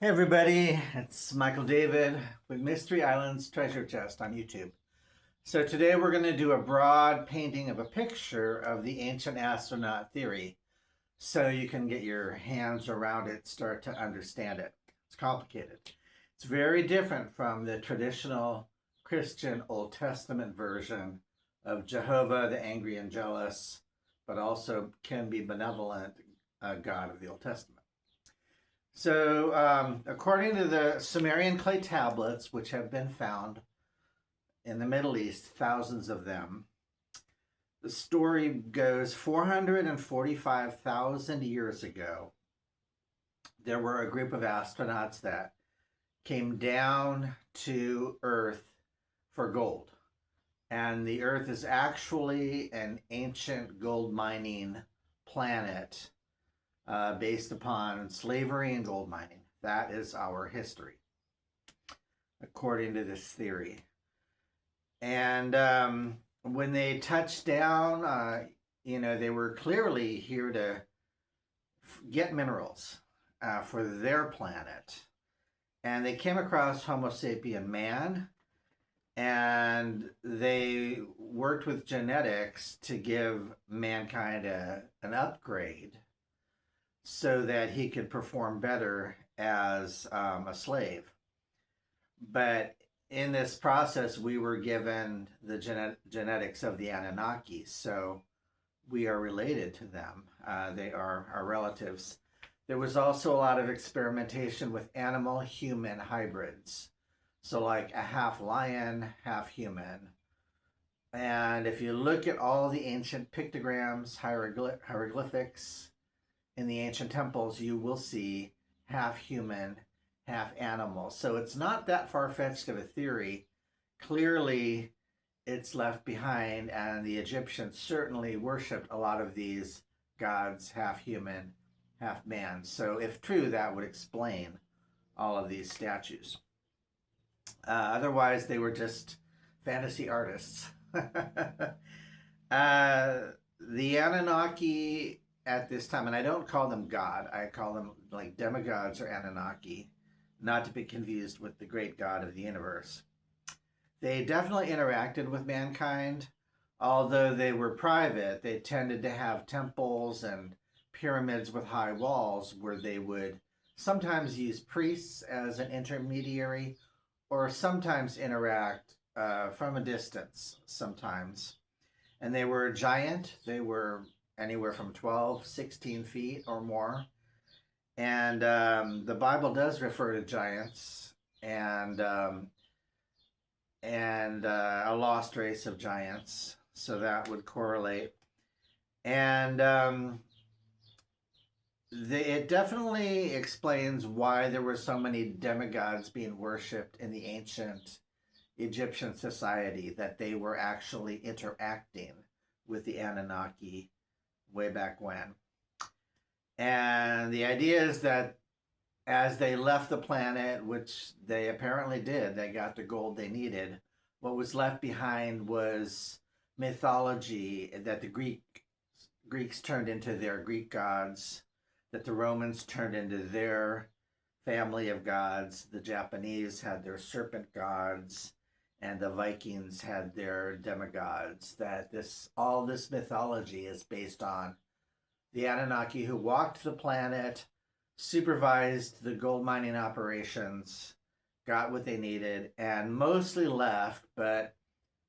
Hey everybody, it's Michael David with Mystery Island's Treasure Chest on YouTube. So today we're going to do a broad painting of a picture of the ancient astronaut theory so you can get your hands around it, start to understand it. It's complicated. It's very different from the traditional Christian Old Testament version of Jehovah, the angry and jealous, but also can be benevolent God of the Old Testament. So, according to the Sumerian Clay Tablets, which have been found in the Middle East, thousands of them, the story goes 445,000 years ago. There were a group of astronauts that came down to Earth for gold. And the Earth is actually an ancient gold mining planet based upon slavery and gold mining. That is our history, according to this theory. And when they touched down, they were clearly here to get minerals for their planet. And they came across Homo sapien man, and they worked with genetics to give mankind an upgrade so that he could perform better as a slave. But in this process, we were given the genetics of the Annunaki, so we are related to them. They are our relatives. There was also a lot of experimentation with animal-human hybrids. So like a half lion, half human. And if you look at all the ancient pictograms, hieroglyphics, in the ancient temples, you will see half human, half animal. So it's not that far-fetched of a theory. Clearly, it's left behind, and the Egyptians certainly worshipped a lot of these gods, half human, half man. So if true, that would explain all of these statues. Otherwise, they were just fantasy artists. The Anunnaki at this time, and I don't call them God, I call them like demigods or Anunnaki, not to be confused with the great God of the universe. They definitely interacted with mankind, although they were private. They tended to have temples and pyramids with high walls where they would sometimes use priests as an intermediary or sometimes interact from a distance sometimes. And they were giant. They were anywhere from 12, 16 feet or more. And the Bible does refer to giants and a lost race of giants. So that would correlate. And it definitely explains why there were so many demigods being worshipped in the ancient Egyptian society, that they were actually interacting with the Anunnaki way back when. And the idea is that as they left the planet, which they apparently did, they got the gold they needed, what was left behind was mythology that the Greeks turned into their Greek gods, that the Romans turned into their family of gods, the Japanese had their serpent gods, and the Vikings had their demigods. That all this mythology is based on the Anunnaki, who walked the planet, supervised the gold mining operations, got what they needed, and mostly left, but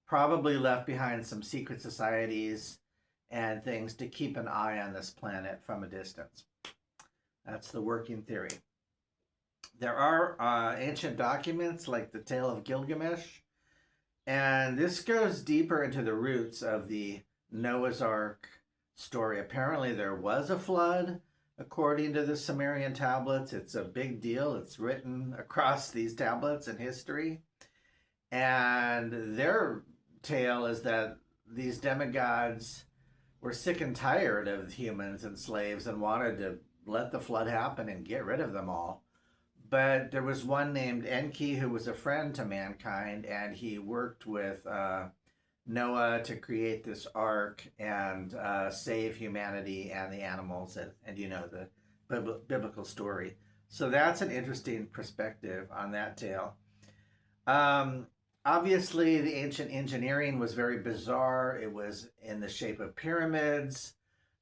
probably left behind some secret societies and things to keep an eye on this planet from a distance. That's the working theory. There are ancient documents like the Tale of Gilgamesh, and this goes deeper into the roots of the Noah's Ark story. Apparently there was a flood, according to the Sumerian tablets. It's a big deal. It's written across these tablets in history. And their tale is that these demigods were sick and tired of humans and slaves and wanted to let the flood happen and get rid of them all. But there was one named Enki who was a friend to mankind, and he worked with Noah to create this ark and save humanity and the animals, and the biblical story. So that's an interesting perspective on that tale. Um, Obviously, the ancient engineering was very bizarre. It was in the shape of pyramids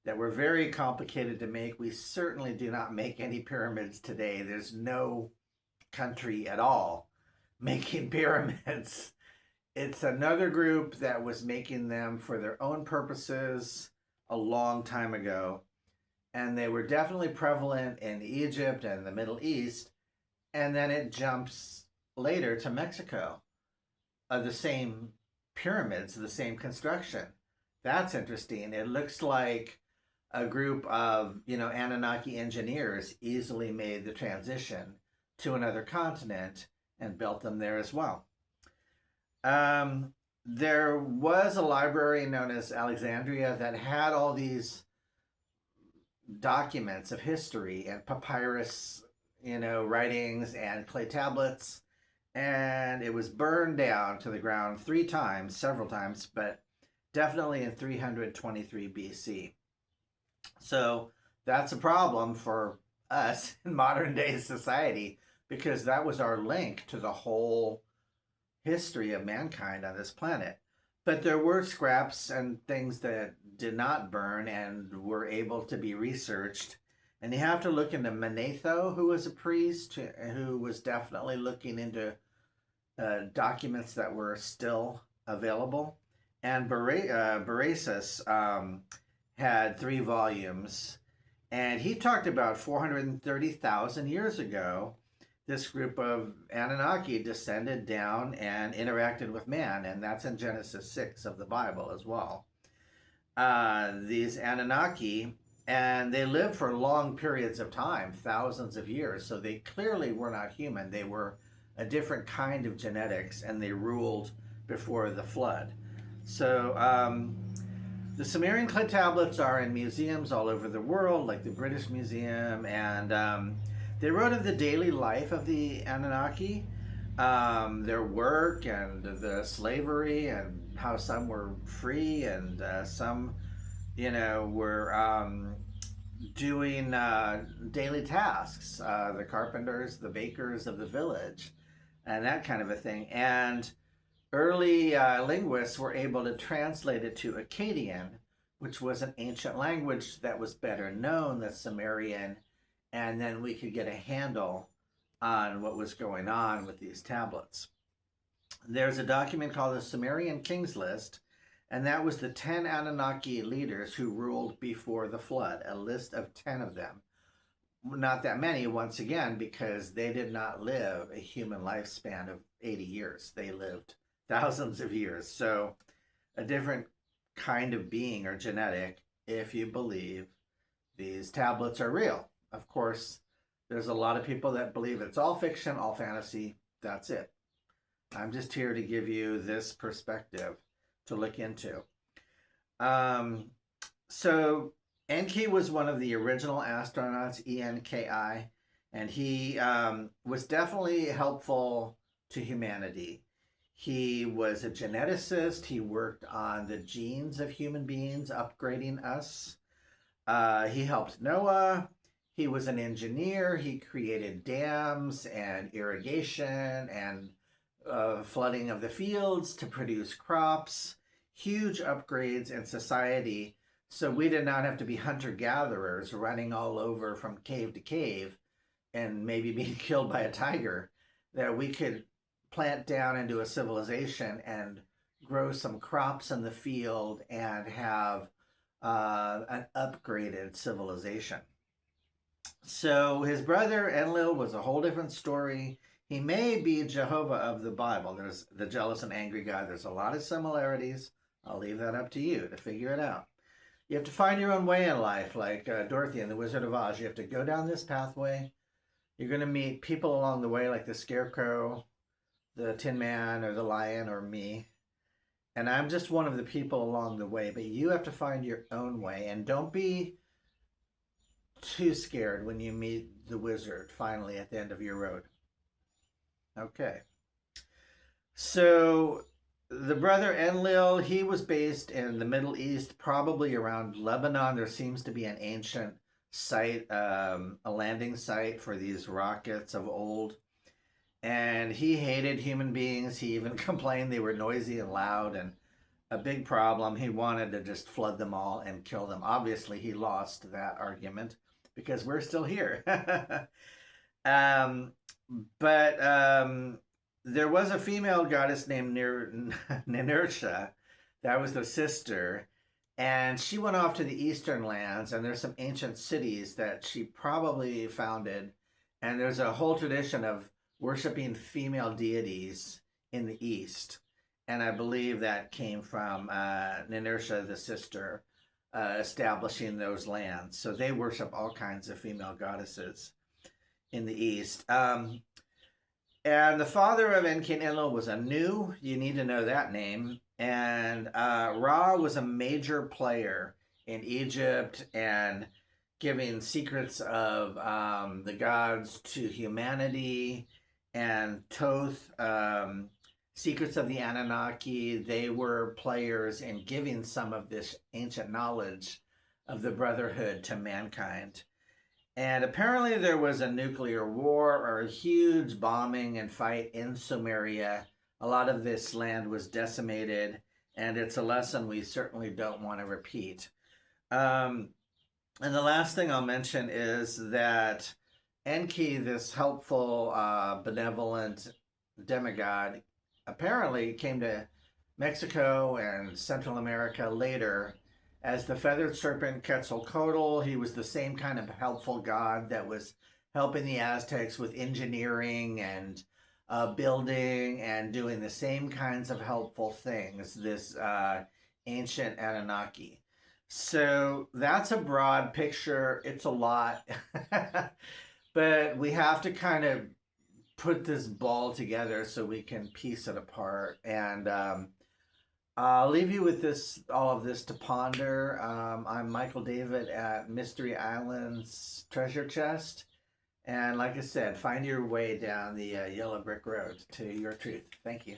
that were very complicated to make. We certainly do not make any pyramids today. There's no country at all making pyramids. It's another group that was making them for their own purposes a long time ago. And they were definitely prevalent in Egypt and the Middle East. And then it jumps later to Mexico. The same pyramids, the same construction. That's interesting. It looks like a group of, Anunnaki engineers easily made the transition to another continent and built them there as well. There was a library known as Alexandria that had all these documents of history and papyrus, writings and clay tablets, and it was burned down to the ground 3 times, several times, but definitely in 323 BC. So that's a problem for us in modern day society because that was our link to the whole history of mankind on this planet. But there were scraps and things that did not burn and were able to be researched. And you have to look into Manetho, who was a priest, who was definitely looking into documents that were still available. And Beresus had 3 volumes. And he talked about 430,000 years ago, this group of Anunnaki descended down and interacted with man. And that's in Genesis 6 of the Bible as well. These Anunnaki, and they lived for long periods of time, thousands of years. So they clearly were not human. They were a different kind of genetics, and they ruled before the flood. So the Sumerian Clay Tablets are in museums all over the world, like the British Museum, and they wrote of the daily life of the Anunnaki, their work and the slavery, and how some were free and some, were doing daily tasks, the carpenters, the bakers of the village, and that kind of a thing. And early linguists were able to translate it to Akkadian, which was an ancient language that was better known than Sumerian, and then we could get a handle on what was going on with these tablets. There's a document called the Sumerian Kings List, and that was the 10 Anunnaki leaders who ruled before the flood, a list of 10 of them. Not that many, once again, because they did not live a human lifespan of 80 years. They lived thousands of years. So a different kind of being or genetic, if you believe these tablets are real. Of course, there's a lot of people that believe it's all fiction, all fantasy. That's it. I'm just here to give you this perspective to look into. So Enki was one of the original astronauts, Enki, and he was definitely helpful to humanity. He was a geneticist. He worked on the genes of human beings, upgrading us. He helped Noah. He was an engineer. He created dams and irrigation and flooding of the fields to produce crops. Huge upgrades in society. So we did not have to be hunter-gatherers running all over from cave to cave and maybe being killed by a tiger. That we could plant down into a civilization and grow some crops in the field and have an upgraded civilization. So his brother Enlil was a whole different story. He may be Jehovah of the Bible. There's the jealous and angry God. There's a lot of similarities. I'll leave that up to you to figure it out. You have to find your own way in life, like Dorothy in The Wizard of Oz. You have to go down this pathway. You're going to meet people along the way, like the Scarecrow, the Tin Man, or the Lion, or me. And I'm just one of the people along the way. But you have to find your own way. And don't be too scared when you meet the wizard finally at the end of your road. Okay. So the brother Enlil, he was based in the Middle East, probably around Lebanon. There seems to be an ancient site, a landing site for these rockets of old. And he hated human beings. He even complained they were noisy and loud and a big problem. He wanted to just flood them all and kill them. Obviously, he lost that argument because we're still here. um, but there was a female goddess named Ninersha. That was the sister. And she went off to the eastern lands, and there's some ancient cities that she probably founded. And there's a whole tradition of worshiping female deities in the east. And I believe that came from Ninersha, the sister, establishing those lands. So they worship all kinds of female goddesses in the east. And the father of Enki and Enlil was Anu. You need to know that name. And Ra was a major player in Egypt and giving secrets of the gods to humanity. And Thoth, secrets of the Annunaki, they were players in giving some of this ancient knowledge of the brotherhood to mankind. And apparently there was a nuclear war or a huge bombing and fight in Sumeria. A lot of this land was decimated, and it's a lesson we certainly don't want to repeat. And the last thing I'll mention is that Enki, this helpful, benevolent demigod, apparently came to Mexico and Central America later as the feathered serpent Quetzalcoatl. He was the same kind of helpful god that was helping the Aztecs with engineering and building and doing the same kinds of helpful things, this ancient Anunnaki. So that's a broad picture. It's a lot. But we have to kind of put this ball together so we can piece it apart. And I'll leave you with all of this to ponder. I'm Michael David at Mystery Island's Treasure Chest. And like I said, find your way down the yellow brick road to your truth. Thank you.